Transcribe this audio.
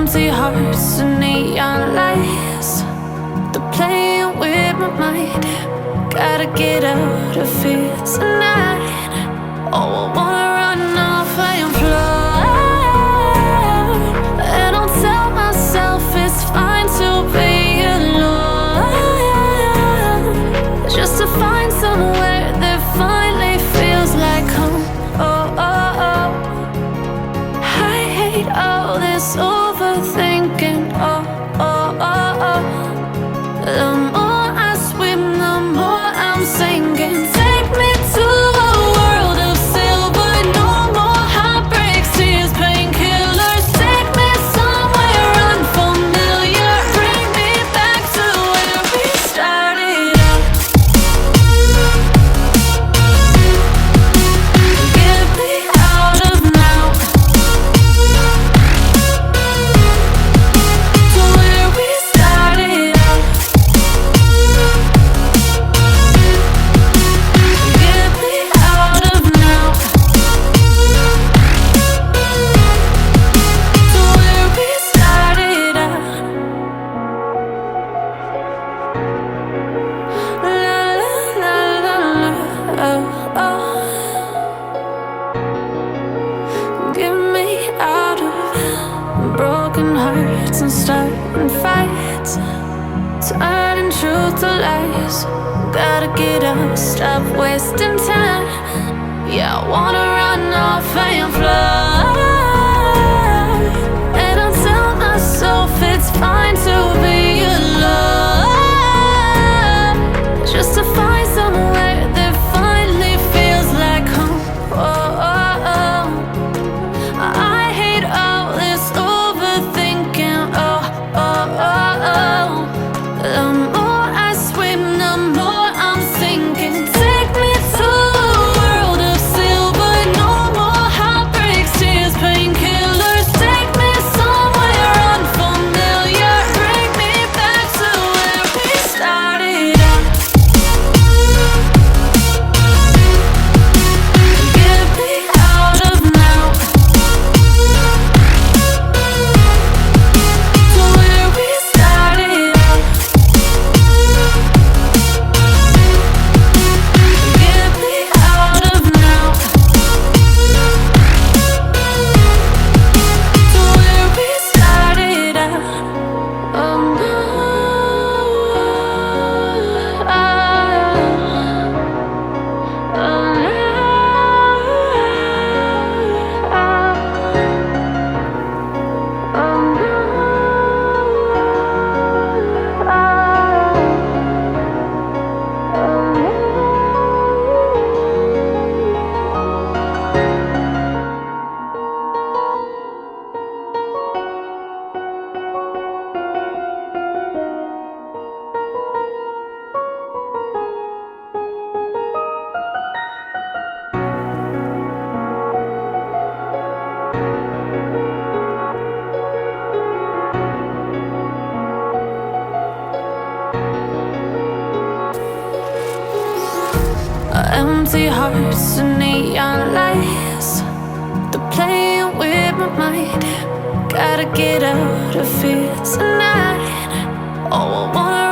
Empty hearts and neon lights, they're playing with my mind. Gotta get out of here tonight. Oh, I wanna run off and fly, and I'll tell myself it's fine to be alone, just to find somewhere that finally feels like home. Oh, oh, oh. I hate all this overthinking. Oh, oh, oh, oh. The more I swim, the more I'm sinking. Take me to a world of silver. No more heartbreaks, tears, painkillers. Take me somewhere unfamiliar. Bring me back to where we started out. Get me out of now, to where we started out. Get me out of now, to where we started out. La la la la la, oh, oh. Get me out of broken hearts and starting fights, turning truth to lies. Gotta get up, stop wasting time. Yeah, I wanna run off and fly, and I'll tell myself it's fine to be alone, just to find somewhere that finally feels like home. Oh, oh, oh. I hate all this overthinking. Oh, oh, oh, oh. The more I swim, the more I'm sinking. Take me to a world of silver. No more heartbreaks, tears, painkillers. Take me somewhere unfamiliar. Bring me back to where we started out. Get me out of now, to where we started out. Get me out of now, to where we started out. Oh no, oh, empty hearts and neon lights, they're playing with my mind. Gotta get out of here tonight. Oh, I wanna